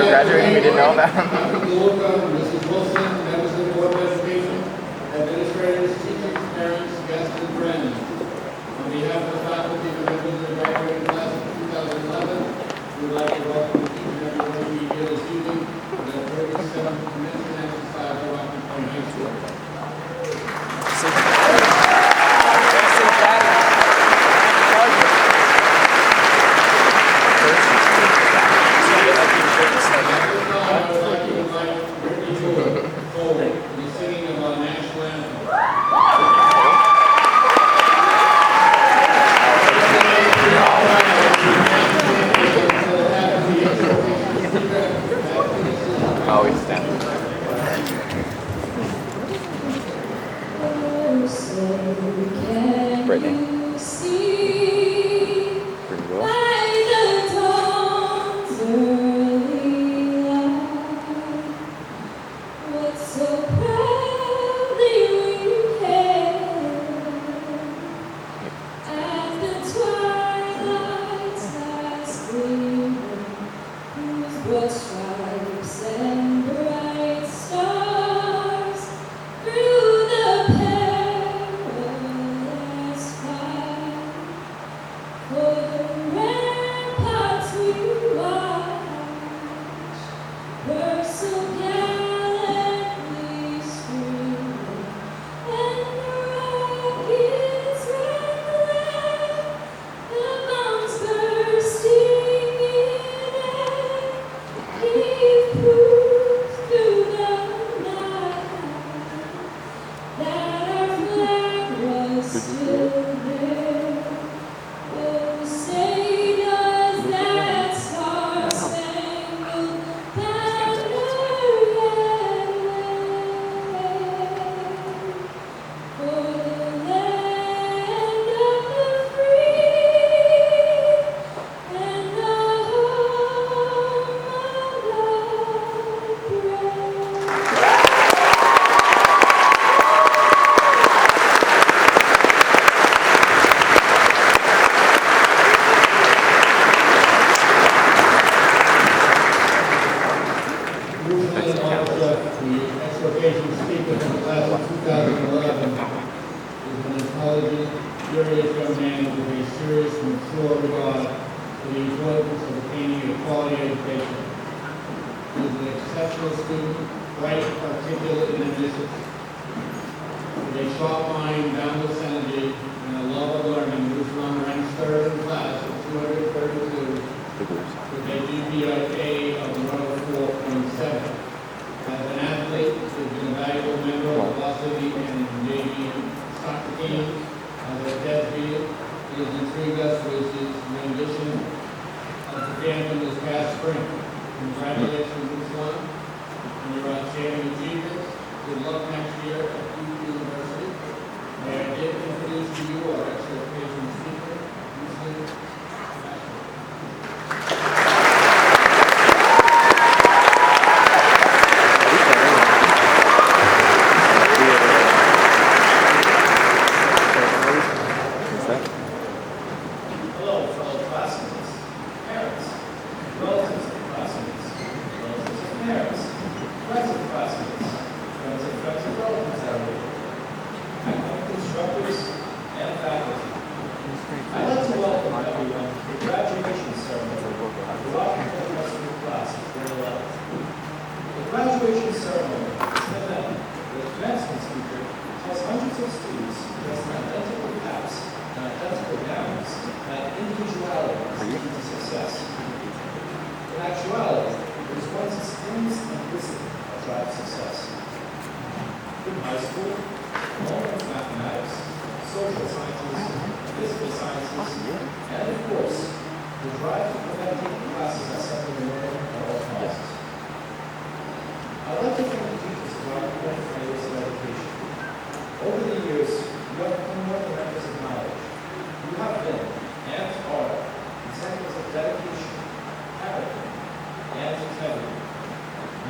are graduating we didn't know about. Mrs. Wilson, members of the Board of Education, administrators, teachers, parents, guests, and friends. On behalf of the faculty and members of the graduating class of 2011, we would like to welcome each and every one of you here this evening for the 37th commencement exercise at Rocky Point High School.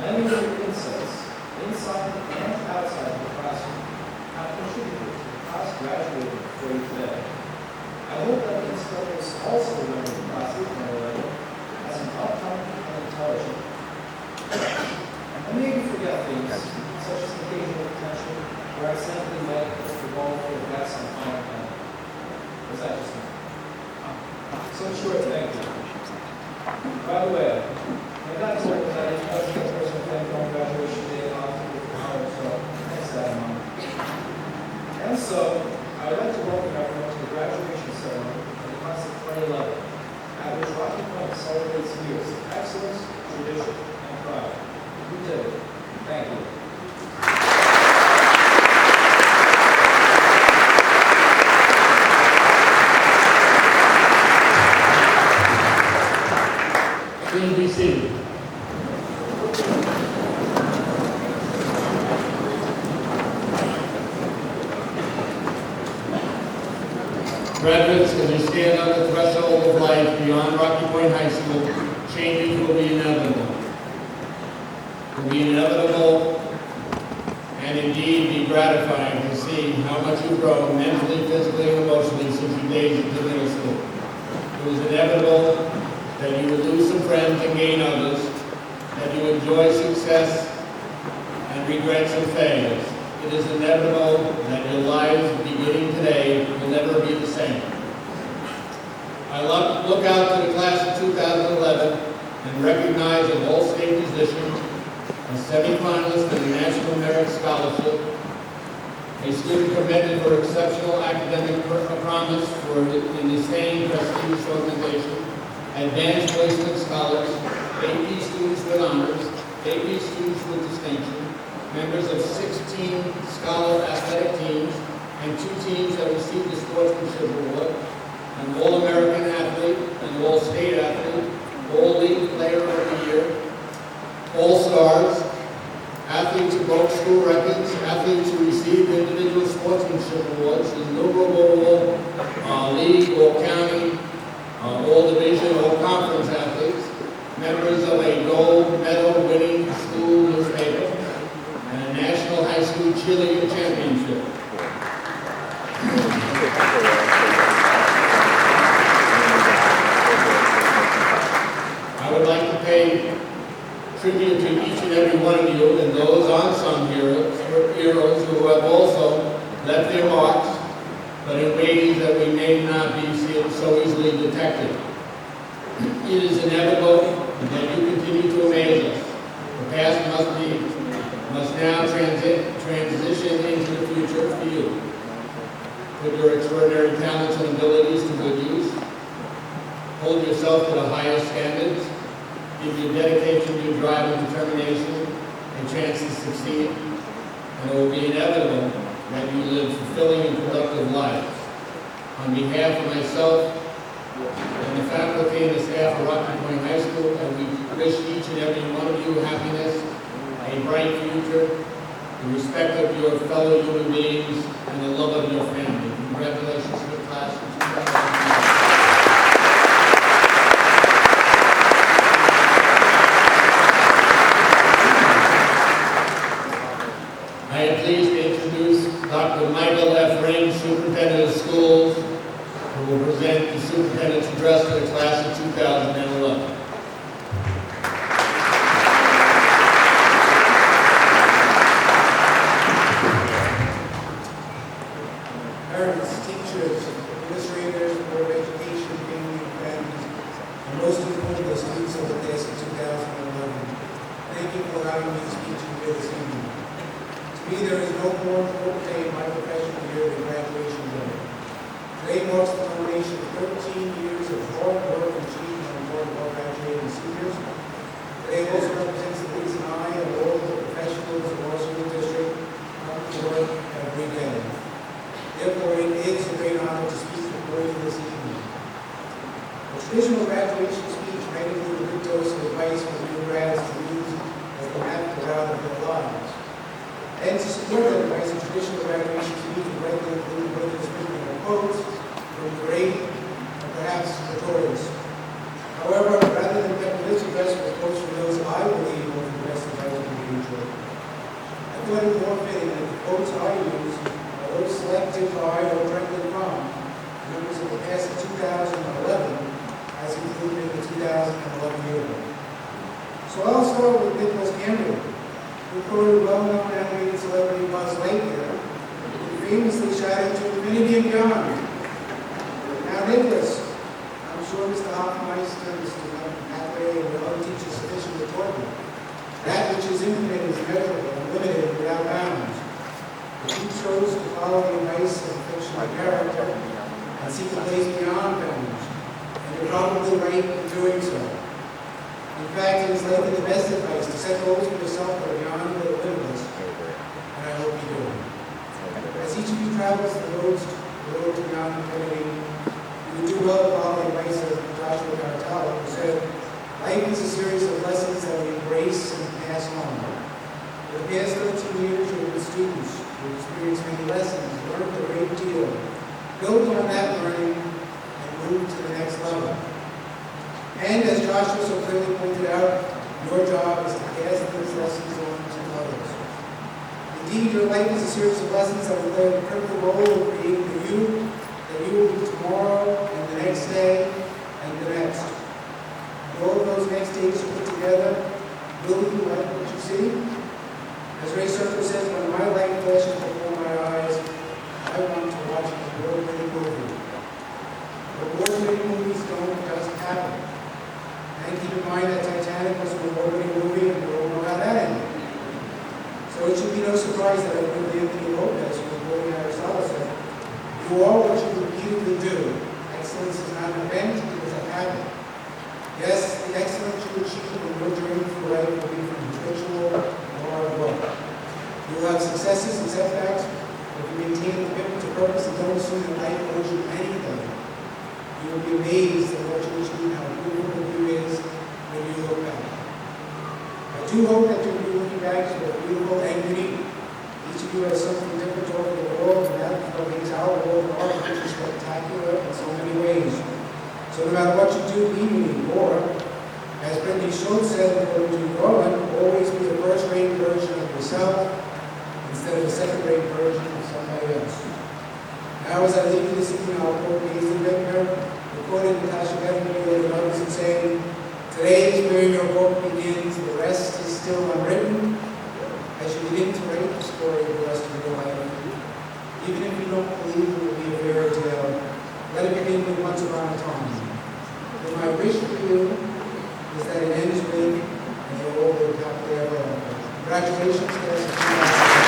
Many of your insights, inside and outside the classroom, have contributed to the class graduating for you today. I hope that the instructors also remember the class of 2011 as an upcoming and intelligent, where I simply met Mr. Wall for the best and final time. Was that just me? So short, thank you. By the way, I got to work with that educational person thank you on graduation day and off with the college, so thanks to that, Mom. And so, I'd like to welcome everyone to the graduation ceremony of the class of 2011, at which Rocky Point celebrates years of excellence, tradition, and pride. You did it. Thank you. Please be seated. Graduates, as you stand on the threshold of life beyond Rocky Point High School, changes will be inevitable. Will be inevitable and indeed be gratifying to see how much you've grown mentally, physically, and emotionally since your days at the middle school. It was inevitable that you would lose some friends and gain others, that you enjoy success and regret some failures. It is inevitable that your lives beginning today will never be the same. I look out to the class of 2011 and recognize an all-state position, a semi-finalist in the National Merit Scholarship, a student commended for exceptional academic promise in the same prestigious organization, advanced placement scholars, AP students with honors, AP students with distinction, members of 16 scholar athletic teams, and 2 teams that received the Sportsmanship Award, an All-American athlete, an All-State athlete, All-League Player of the Year, All-Stars, athletes who broke school records, athletes who received individual sportsmanship awards, innumerable All-League, All-County, All-Division, All-Conference athletes, members of a gold medal winning school newspaper, and a national high school cheerleading championship. I would like to pay tribute to each and every one of you and those unsung heroes who have also left their marks, but in ways that we may not be so easily detected. It is inevitable that you continue to amaze us. The past must now transition into the future for you. Put your extraordinary talents and abilities to good use. Hold yourself to the highest standards. Give your dedication, your drive, and determination a chance to succeed. And it will be inevitable that you live fulfilling and productive lives. On behalf of myself and the faculty and the staff of Rocky Point High School, and we wish each and every one of you happiness, a bright future, the respect of your fellow human beings, and the love of your family. Congratulations to the class of 2011. I am pleased to introduce Dr. Michael F. Ring, Superintendent of Schools, who will present the Superintendent's address to the class of 2011. Parents, teachers, administrators, Board of Education, family, and friends, and most importantly, the students of the class of 2011. Thank you for allowing me to speak to you here this evening. To me, there is no more important day in my professional year than graduation day. Today marks the culmination of 13 years of hard work and achievement on the part of our graduating seniors. Today also represents the reason I and all of the professionals of our school district come to work every day. Therefore, it is a great honor to speak before you this evening. A traditional graduation speech may include a good dose of advice for new grads to use as the map throughout their lives. And to support that advice, a traditional graduation speech would regularly include both descriptive quotes from great and perhaps notorious. However, rather than pepper this address with quotes from those I believe will be the best advice in the future, I thought it was more fitting that the quotes I use are those selected by or directly from members of the class of 2011 as included in the 2011 yearbook. So I'll start with Nicholas Campbell, who quoted well-known animated celebrity Buzz Lightyear famously shouted to infinity and beyond. Now, Nicholas, I'm sure Mr. Hoffmeister, Mr. Pathway, and your other teachers sufficiently taught me. That which is infinite is measurable, unlimited, and without bounds. But you chose to follow the advice of fictional character and seek a place beyond bounds, and you're probably right in doing so. In fact, it is likely the best advice to set goals for yourself that are beyond the limitless, and I hope you do. As each of you travels the road to beyond infinity, you would do well to follow the advice of Joshua Gartella, who said, life is a series of lessons that we embrace and pass on. For the past 13 years, you have been students who experienced many lessons, learned a great deal, built on that learning, and moved to the next level. And as Joshua so clearly pointed out, your job is to pass those lessons on to others. Indeed, your life is a series of lessons that will play a critical role in creating the you that you will be tomorrow and the next day and the next. And all of those next days put together, will you like what you see? As Ray Circle says, when my life flashes before my eyes, I want to watch an award-winning movie. But award-winning movies don't just happen. And keep in mind that Titanic was an award-winning movie, and we all know how that ended. So it should be no surprise that I believe Anthony Lopez, who was born in Aristotle, said, you are what you repeatedly do. Excellence is not an event, it is a habit. Yes, the excellence you achieve in your journey through life will be from habitual and hard work. You will have successes and setbacks, but if you maintain a commitment to purpose and don't assume that life owes you anything, you will be amazed at what you achieve and how beautiful the view is when you look back. I do hope that you'll be looking back to a beautiful and unique. Each of you has something different to offer the world, and that is what makes our world of art which is spectacular in so many ways. So no matter what you do, be unique, or, as Brittany Schultz said according to Rowan, always be a first-rate version of yourself instead of a second-rate version of somebody else. Now, as I leave you this evening, I'll quote Paisley Whitmer, quoted Natasha Bedford and others, and saying, today is where your book begins, the rest is still unwritten. As you begin to write the story of the rest of your life, even if you don't believe it will be a fairy tale, let it begin with once upon a time. And my wish for you is that it ends with, and you all live happily ever after. Congratulations, class of 2011.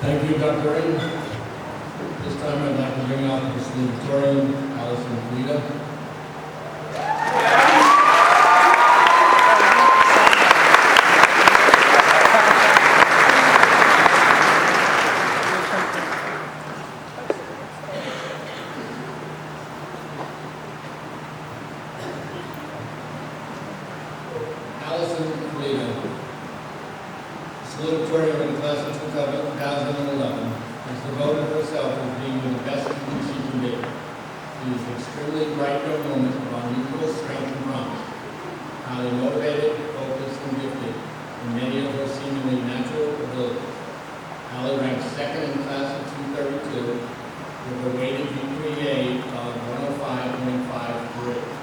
Thank you, Dr. Ray. This time I'd like to bring out the salutatorian, Allison Fleda. Allison Fleda, salutatorian in the class of 2011, has devoted herself to being the best student she can be. She is an extremely bright young woman of unusual strength and promise, highly motivated, focused, and gifted in many of her seemingly natural abilities. Allie ranks second in class of 232 with a weighted GPA of 105.53.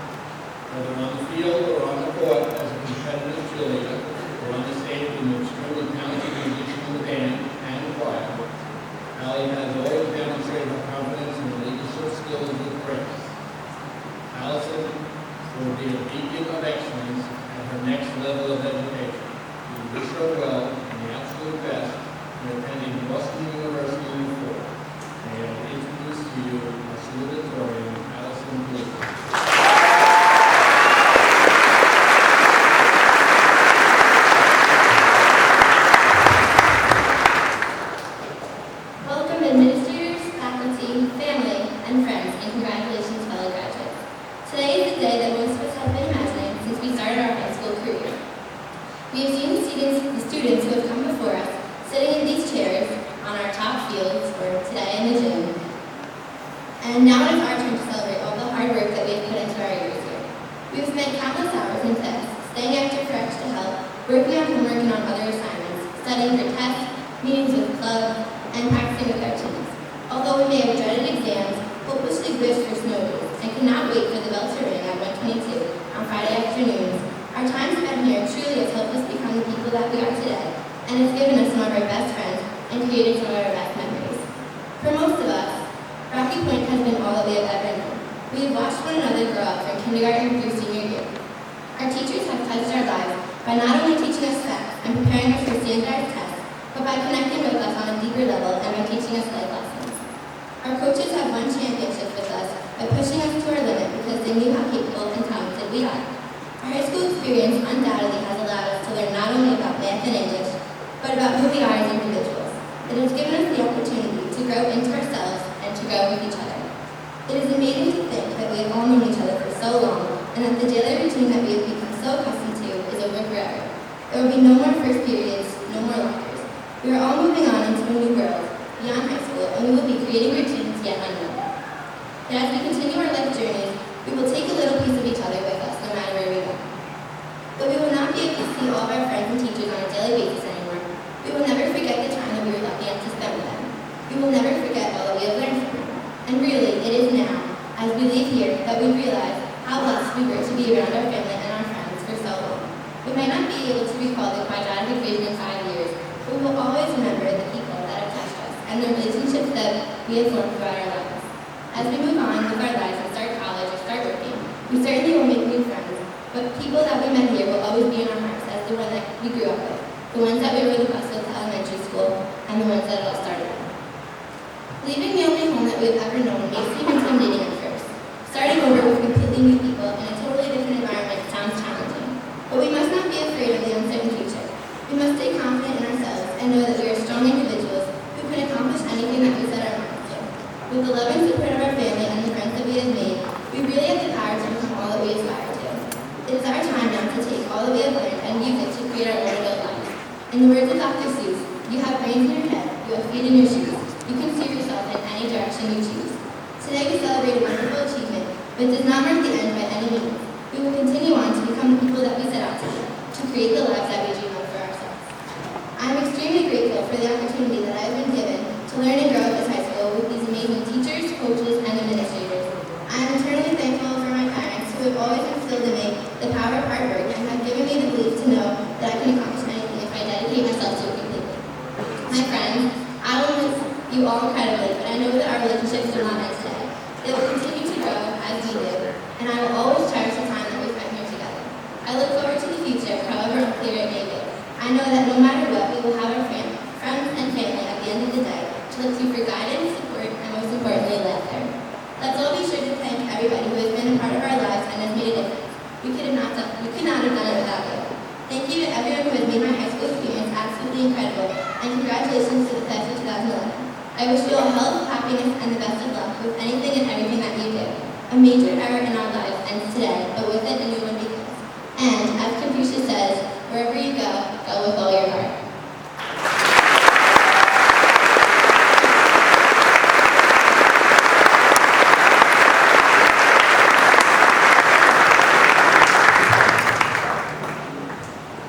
Whether on the field or on the court as a competitive cheerleader, or on the stage with an extremely talented musician in the band and the choir, Allie has always demonstrated her confidence in the leadership skills with grace. Allison will be a beacon of excellence at her next level of education. We wish her well and the absolute best in attending Boston University in the fall. May I introduce to you our salutatorian, Allison Fleda. We have seen the students who have come before us sitting in these chairs on our top fields or today in the gym. And now it is our turn to celebrate all the hard work that we have put into our years here. We have spent countless hours in class, staying after for extra help, working on homework and on other assignments, studying for tests, meetings with clubs, and practicing with our teams. Although we may have dreaded exams, hopelessly wished for snow days, and cannot wait for the bell to ring at 1:22 we've watched one another grow up from kindergarten through senior year. Our teachers have touched our lives by not only teaching us facts and preparing us for standardized tests, but by connecting with us on a deeper level and by teaching us life lessons. Our coaches have won championships with us by pushing us to our limit because they knew how capable and talented we are. Our high school experience undoubtedly has allowed us to learn not only about math and English, but about who we are as individuals. It has given us the opportunity to grow into ourselves and to grow with each other. It is amazing to think that we have all known each other for so long, and that the daily routine that we have become so accustomed to is over forever. There will be no more first periods, no more lockers. We are all moving on into a new world, beyond high school, and we will be creating routines yet unknown. And as we continue our life journeys, we will take a little piece of each other with us, no matter where we go. But we will not be able to see all of our friends and teachers on a daily basis anymore. We will never forget the time that we were lucky enough to spend with them. We will never forget all that we have learned from them. And really, it is now, as we leave here, that we realize how blessed we were to be around our family and our friends for so long. We might not be able to recall the quadratic equation in 5 years, but we will always remember the people that have touched us and the relationships that we have formed throughout our lives. As we move on with our lives and start college or start working, we certainly will make new friends, but people that we met here will always be in our hearts as the one that we grew up with, the ones that we rode the bus with to elementary school, and the ones that it all started with. Leaving the only home that we have ever known may seem intimidating at first. Starting over with completely new people in a totally different environment sounds challenging, but we must not be afraid of the uncertain future. We must stay confident in ourselves and know that we are strong individuals who can accomplish anything that we set our minds to. With the love and support of our family and the friends that we have made, we really have the power to become all that we aspire to. It is our time now to take all that we have learned and use it to create our own adult lives. In the words of Dr. Seuss, you have brains in your head, you have feet in your shoes. You can steer yourself in any direction you choose. Today we celebrate a wonderful achievement, but it does not mark the end by any means. We will continue on to become the people that we set out to create the lives that we dream of for ourselves. I am extremely grateful for the opportunity that I have been given to learn and grow at this high school with these amazing teachers, coaches, and administrators. I am eternally thankful for my parents who have always instilled in me the power of hard work and have given me the belief to know that I can accomplish anything if I dedicate myself to it completely. My friends, I will miss you all incredibly, but I know that our relationships will not end today. They will continue to grow as we do, and I will always cherish the time that we spent here together. I look forward to the future, however unclear it may be. I know that no matter what, we will have our friends and family at the end of the day to look to for guidance, support, and most importantly, laughter. Let's all be sure to thank everybody who has been a part of our lives and has made a difference. We could not have done it without you. Thank you to everyone who has made my high school experience absolutely incredible, and congratulations to the class of 2011. I wish you all health, happiness, and the best of luck with anything and everything that you do. A major era in our lives ends today, but with it a new one begins. And, as Confucius says, wherever you go, go with all your heart.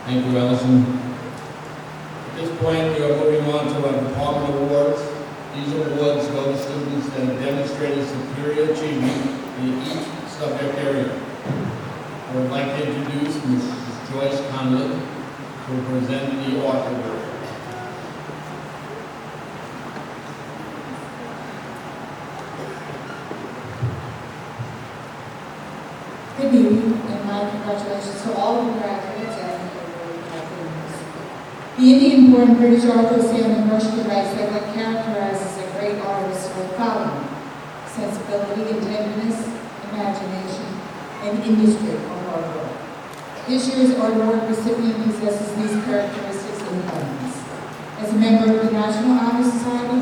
Thank you, Allison. At this point, we are moving on to our department awards. These awards go to students that have demonstrated superior achievement in each subject area. I would like to introduce Mrs. Joyce Conlon, who will present the art award. Good evening, and my congratulations to all the graduates and the families. The Indian-born British author Salman Rushdie writes that what characterizes a great artist are the following: sensibility and tenderness, imagination, and industry or hard work. This year's art award recipient possesses these characteristics in abundance. As a member of the National Honor Society,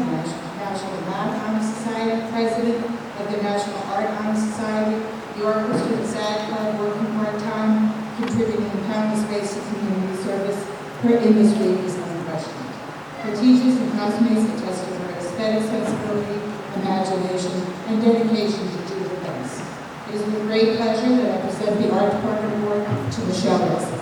National Math Honor Society, President of the National Art Honor Society, the orchestra and SAG Club, working part-time, contributing countless ways to community service, her industry is unquestioned. Her teachers and classmates attest to her aesthetic sensibility, imagination, and dedication to do her best. It is with great pleasure that I present the Art Department Award to Michelle Russell.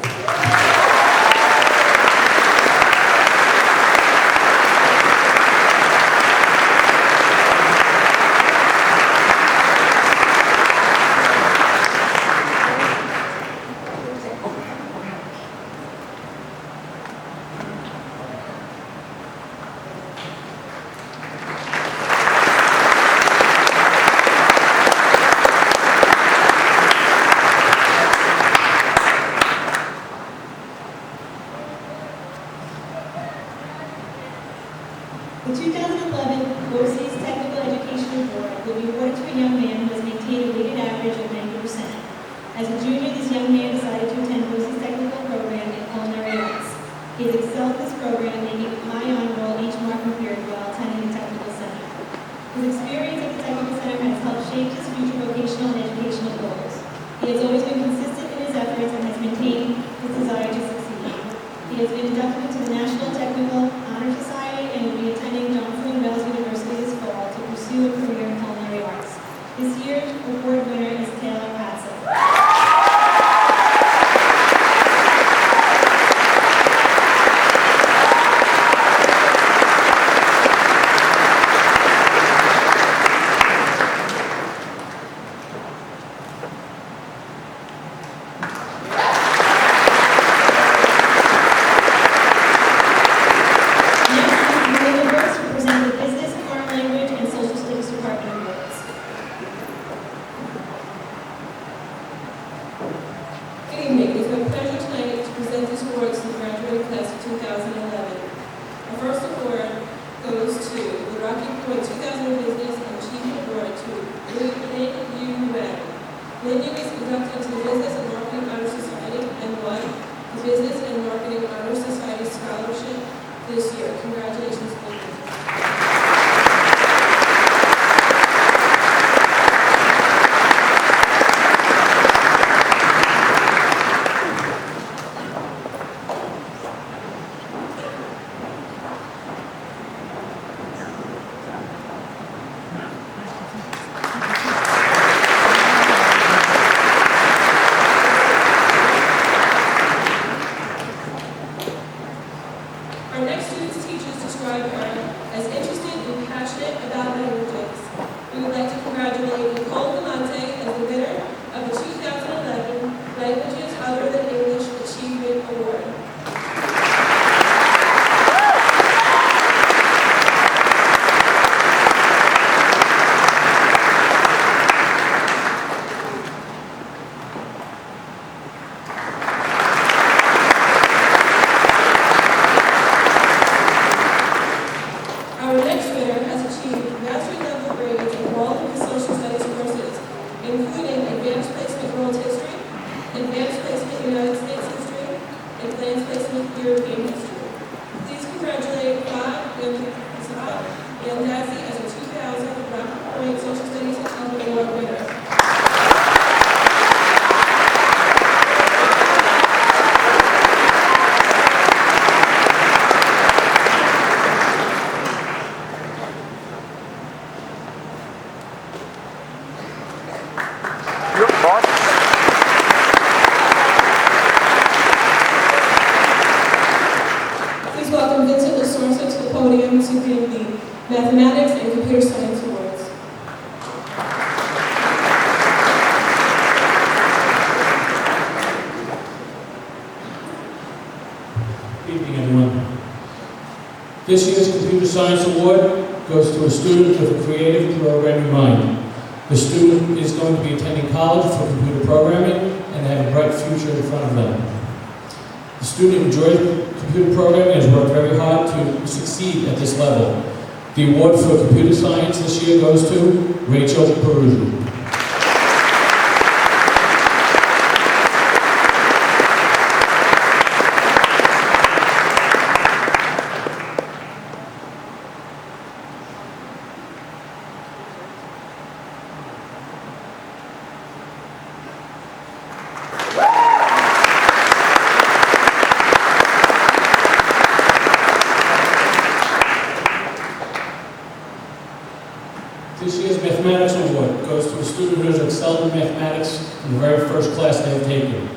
His experience at the Technical Center has helped shape his future vocational and educational goals. He has always been consistent in his efforts and has maintained his desire to succeed. He has been inducted into the National Technical Honor Society and will be attending Johnson & Wales University this fall to pursue a career in culinary arts. This year's award winner is Taylor Patson. Good evening. It is my pleasure tonight to present this award to the graduating class of 2011. Our first award goes to the Rocky Point 2000 Business and Achievement Award to Lynn Yu Wen. Lynn Yu is inducted into the Business and Marketing Honor Society and won the Business and Marketing Honor Society Scholarship this year. Congratulations, Lynn. Our next student's teachers describe her as interested and passionate about languages. We would like to congratulate Nicole Galante as the winner of the 2011 Languages Other Than English Achievement Award. Our next winner has achieved mastery level grades in all of his social studies courses, including advanced placement world history, advanced placement United States history, and advanced placement European history. Please congratulate Bob Yandazzi as a 2000 Rocky Point Social Studies and Health Award winner. Please welcome Vincent Lasorsa to the podium to give the Mathematics and Computer Science Awards. Good evening, everyone. This year's Computer Science Award goes to a student with a creative programming mind. The student is going to be attending college for computer programming and have a bright future in front of them. The student enjoys computer programming and has worked very hard to succeed at this level. The award for computer science this year goes to Rachel Peruzzi. This year's Mathematics Award goes to a student who has excelled in mathematics in the very first class they have taken.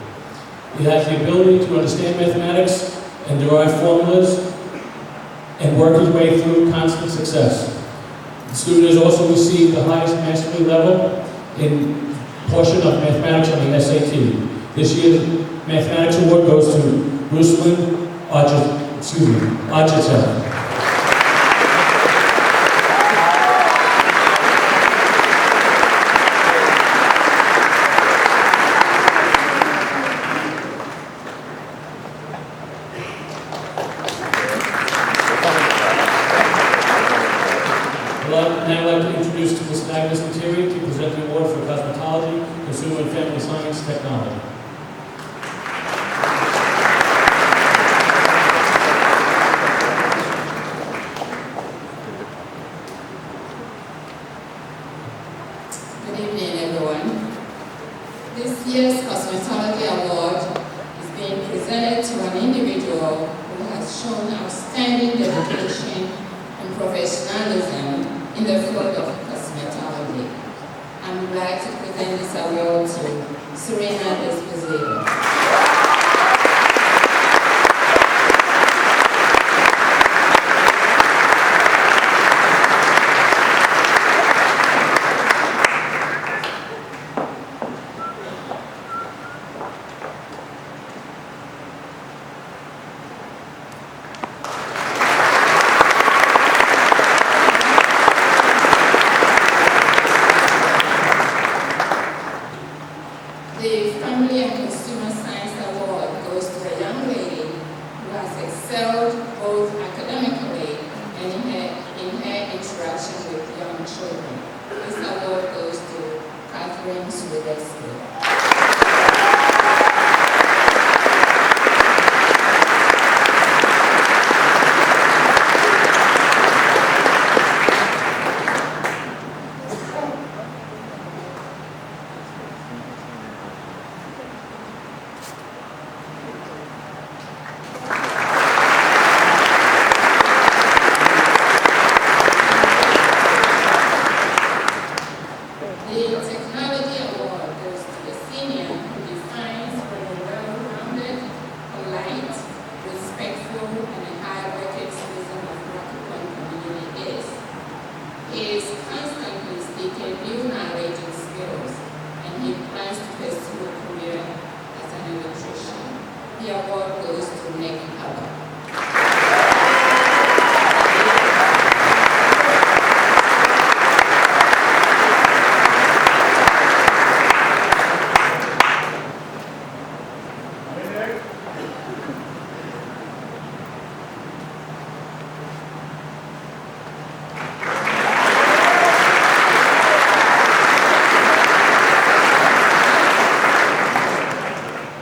He has the ability to understand mathematics and derive formulas and work his way through constant success. The student has also received the highest mastery level in portion of mathematics on the SAT. This year's Mathematics Award goes to Ruslan Ajitsev. I'd now like to introduce to Ms. Agnes Lettieri to present the award for cosmetology, consumer and family science technology. Good evening, everyone. This year's Cosmetology Award is being presented to an individual who has shown outstanding dedication and professionalism in the field of cosmetology. I would like to present this award to Serena Desposito. The Family and Consumer Science Award goes to a young lady who has excelled both academically and in her interaction with young children. This award goes to Catherine Swidetsky. The Technology Award goes to the senior who defines what a well-rounded, polite, respectful, and a high-working citizen of Rocky Point community is. He is constantly seeking new knowledge and skills, and he plans to pursue a career as an electrician. The award goes to Nick Hubbard.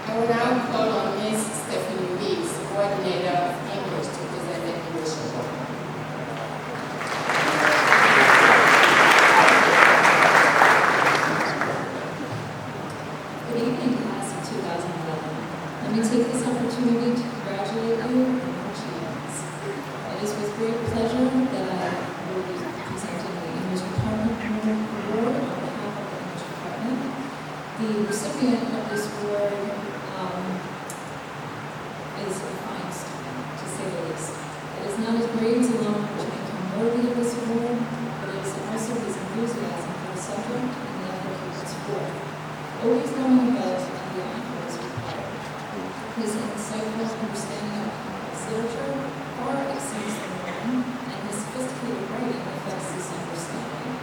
I will now call on Ms. Stephanie Weeks, coordinator of English, to present the English award. Good evening, class of 2011. Let me take this opportunity to congratulate you on your achievements. It is with great pleasure that I will be presenting the English Department Award on behalf of the English Department. The recipient of this award is a fine student, to say the least. It is not his grades alone which make him worthy of this award, but it is also his enthusiasm for the subject and the effort he puts forth, always knowing above and beyond what is required. His insightful understanding of complex literature far exceeds the norm, and his sophisticated writing affects this understanding.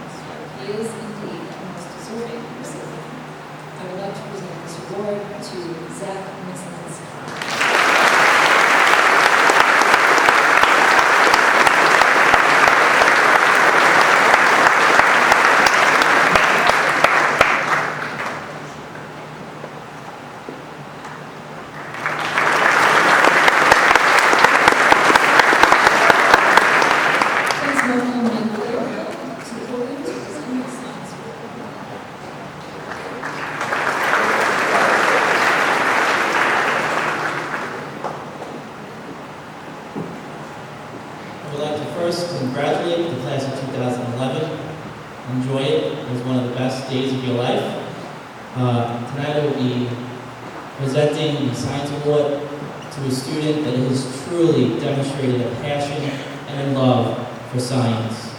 He is indeed a most deserving recipient. I would like to present this award to Zach Mixlinski. Please welcome Nick Blair to the podium to present his science award. I would like to first congratulate the class of 2011. Enjoy it. It was one of the best days of your life. Tonight I will be presenting the Science Award to a student that has truly demonstrated a passion and a love for science.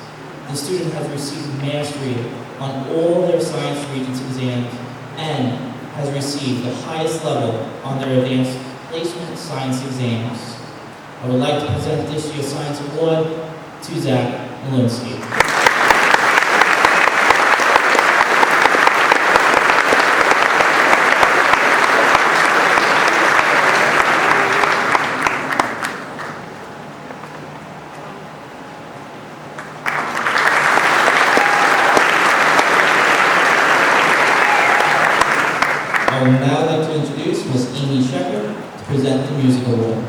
The student has received mastery on all their science regents exams and has received the highest level on their advanced placement science exams. I would like to present this year's Science Award to Zach Malinsky. I would now like to introduce Ms. Amy Shepherd to present the Music Award.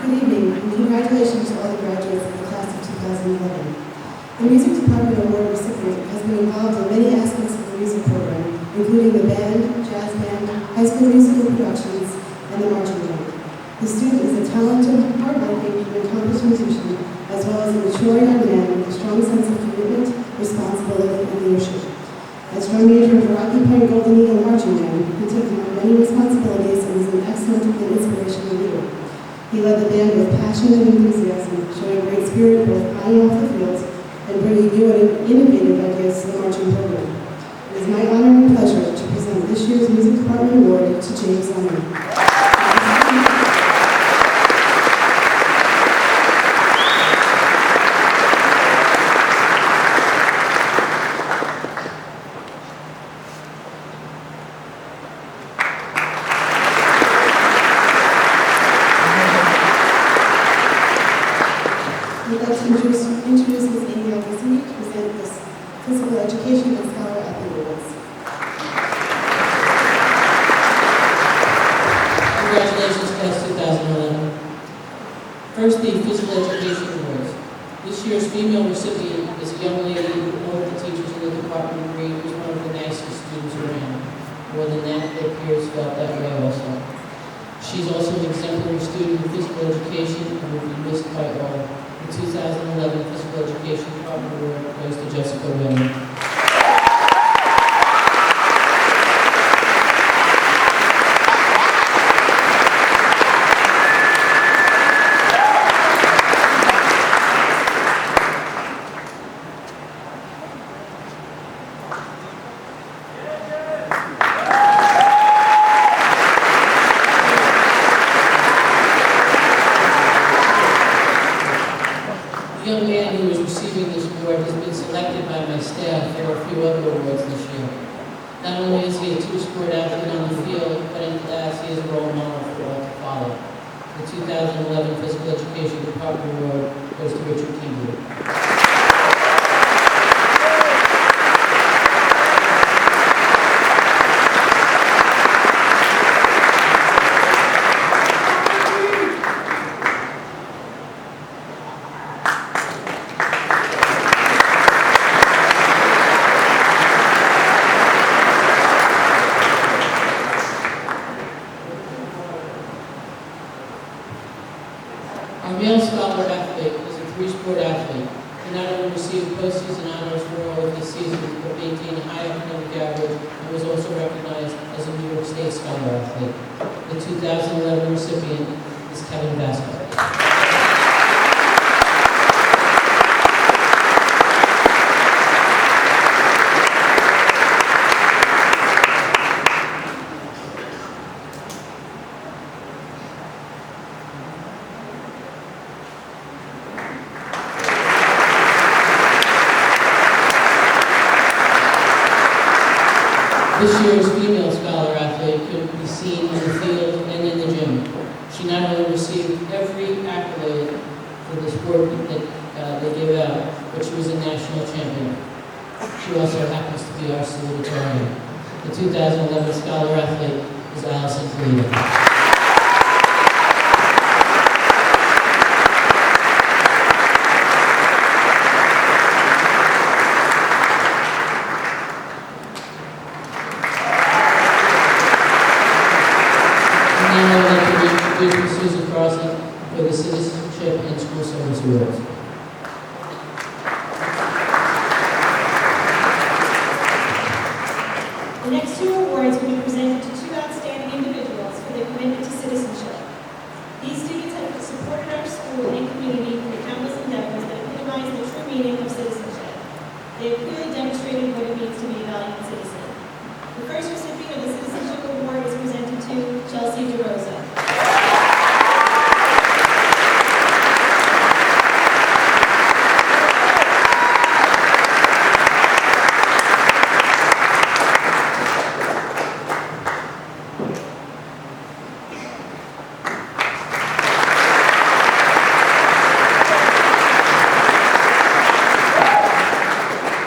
Good Good evening, and congratulations to all the graduates of the class of 2011. The Music Department Award recipient has been involved in many aspects of the music program, including the band, jazz band, high school musical productions, and the marching band. The student is a talented, hardworking, and accomplished musician, as well as a mature young man with a strong sense of commitment, responsibility, and leadership. As drum major of the Rocky Point Golden Eagle Marching Band, he took on many responsibilities and was an excellent and inspirational leader. He led the band with passion and enthusiasm, showing great spirit both on and off the field, and bringing new and innovative ideas to the marching program. It is my honor and pleasure to present this year's Music Department Award to James Leonard. We'd like to introduce Ms. Amy Alcazzi to present this Physical Education and Scholar Athlete Awards. Congratulations, class 2011. First, the Physical Education Awards. This year's female recipient is a young lady who all of the teachers in the department agreed was one of the nicest students around. More than that, their peers felt that way also. She's also an exemplary student in physical education and will be missed by all. The 2011 Physical Education Department Award goes to Jessica Wynn. The young man who is receiving this award has been selected by my staff for a few other awards this year. Not only is he a two-sport athlete on the field, but in class he is a role model for all to follow. The 2011 Physical Education Department Award goes to Richard Keebley. Our male scholar athlete is a three-sport athlete. He not only received postseason honors for all of his seasons, but maintained a high academic average and was also recognized as a New York State Scholar athlete. The 2011 recipient is Kevin Vasco. This year's female scholar athlete could be seen on the field and in the gym. She not only received every accolade for the sport that they give out, but she was a national champion. She also happens to be our salutatorian. The 2011 scholar athlete is Allison Toledo. Susan Crossan for the Citizenship and School Service Awards. The next two awards will be presented to two outstanding individuals for their commitment to citizenship. These students have supported our school and community through countless endeavors that epitomize the true meaning of citizenship. They have clearly demonstrated what it means to be a valued citizen. The first recipient of the Citizenship Award is presented to Chelsea DeRosa.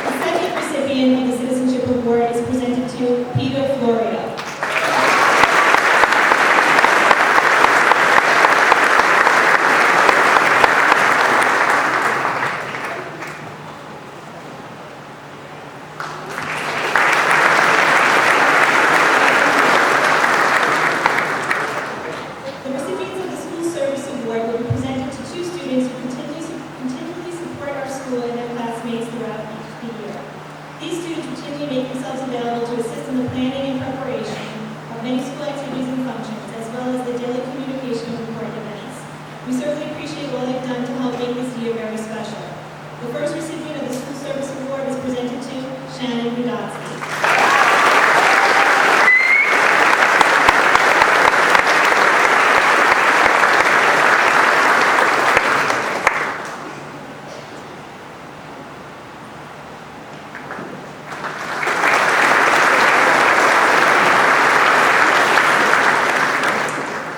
The second recipient of the Citizenship Award is presented to Peter We certainly appreciate all they've done to help make this year very special. The first recipient of the School Service Award is presented to Shannon Budotsky.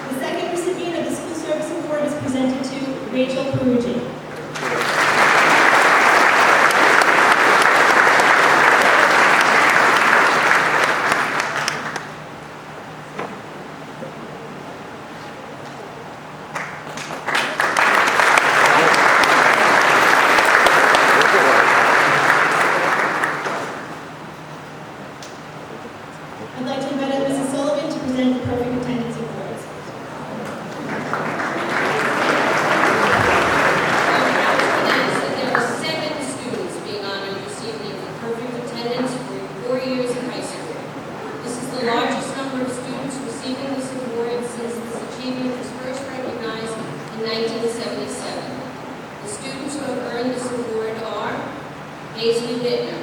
The second recipient of the School Service Award is presented to Rachel Peruggi. I'd like to invite Mrs. Sullivan to present the Perfect Attendance Awards. There are 7 students being honored this evening for perfect attendance for 4 years in high school. This is the largest number of students receiving this award since this achievement was first recognized in 1977. The students who have earned this award are Paisley Bittner,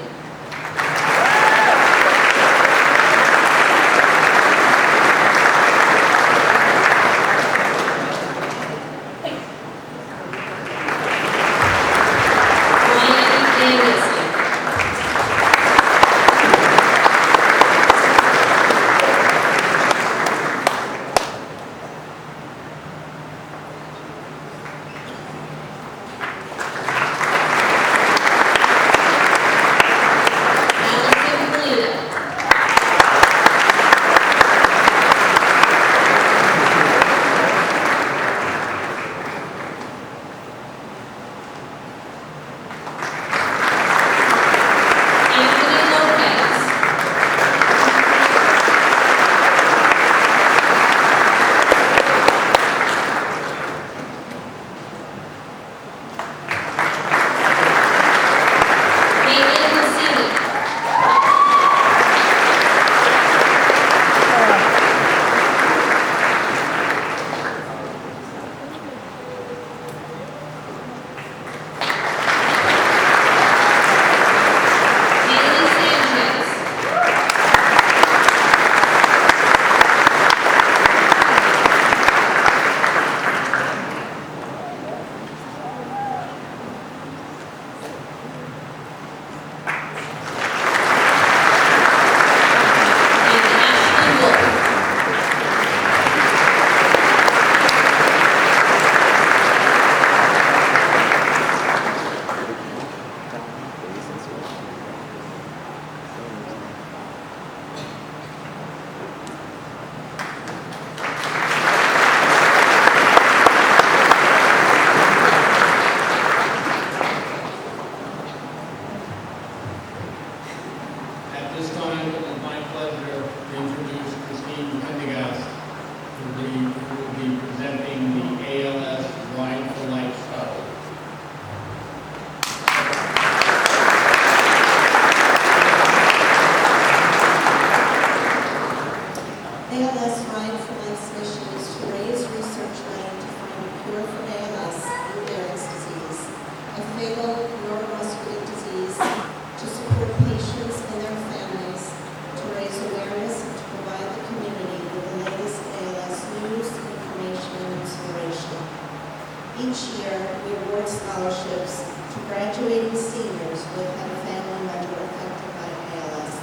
Each year, we award scholarships to graduating seniors who have had a family member affected by ALS.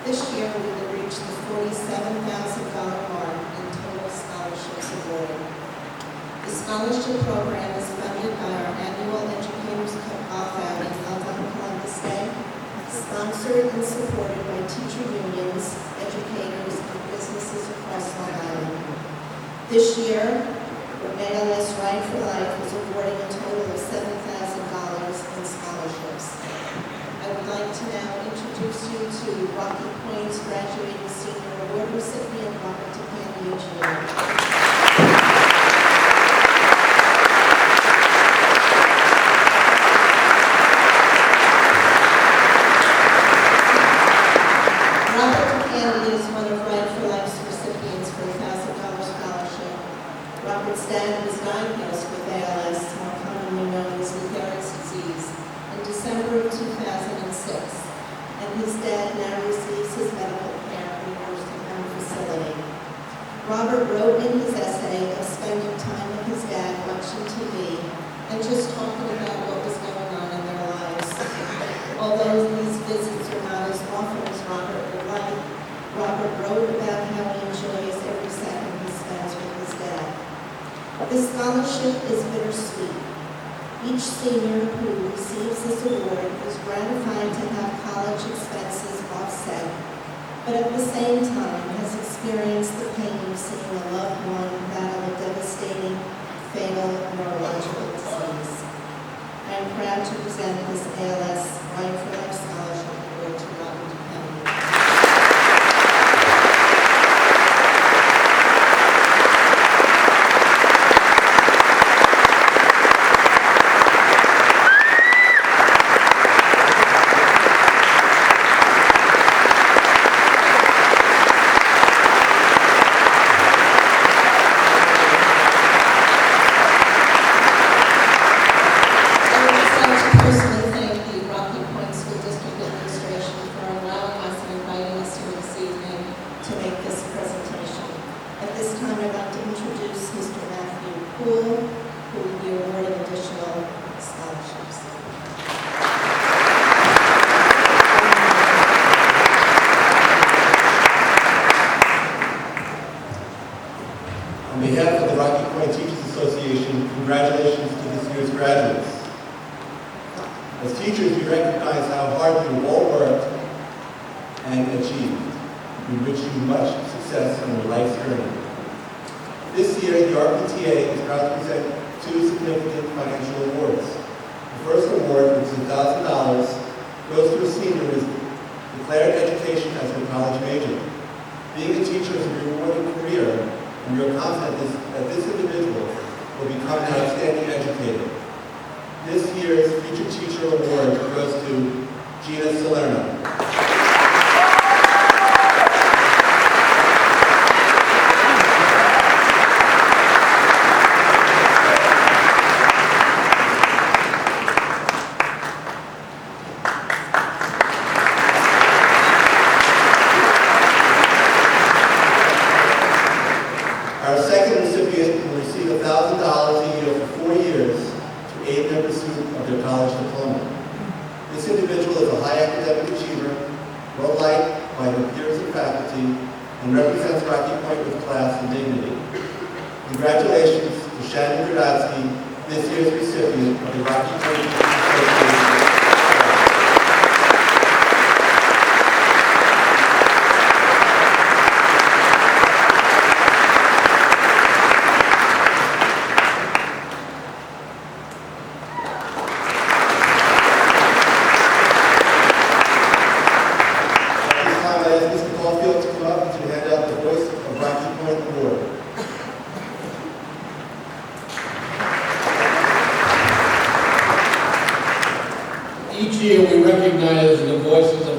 This year, we will reach the $47,000 mark in total scholarships awarded. The scholarship program is funded by our annual Educators Cook-Off outing held on Columbus Day, sponsored and supported by teacher unions, educators, and businesses across Long Island. This year, ALS Right for Life is awarding a total of $7,000 in scholarships. I would like to now introduce you to Rocky Point's graduating senior award recipient, Robert DePandio Jr. Is one of Right for Life's recipients for a $1,000 scholarship. Robert's dad was diagnosed diagnosed with ALS, more commonly known as Lou Gehrig's disease, in December of 2006, and his dad now receives his medical care in a nursing home facility. Robert wrote in his essay of spending time with his dad watching TV and just talking about what was going on in their lives. Although these visits are not as often as Robert would like, Robert wrote about how he enjoys every second he spends with his dad. This scholarship is bittersweet. Each senior who receives this award is gratified to have college expenses offset, but at the same time has experienced the pain of seeing a loved one battle a devastating, fatal neurological disease. I am proud to present this ALS Right for Life Scholarship Award to Robert Kennedy. Personally thank the Rocky Point School District Administration for allowing us and inviting us here this evening to make this presentation. At this time, I'd like to introduce Mr. Matthew Poole, who will be awarding additional scholarships. On behalf of the Rocky Point Teachers Association, congratulations to this year's graduates. As teachers, we recognize how hard you all worked and achieved. We wish you much success on your life's journey. This year, the RPTA is proud to present two significant financial awards. The first award, which is $1,000, goes to a senior who has declared education as her college major. Being a teacher is a rewarding career, and we are confident that this individual will become an outstanding educator. This year's Future Teacher Award goes to Gina Salerno. Our second recipient will receive $1,000 a year for 4 years to aid their pursuit of their college diploma. This individual is a high academic achiever, well-liked by her peers and faculty, and represents Rocky Point with class and dignity. Congratulations to Shannon Gradatsky, this year's recipient of the Rocky Point Teachers Association. Each year we recognize the voices of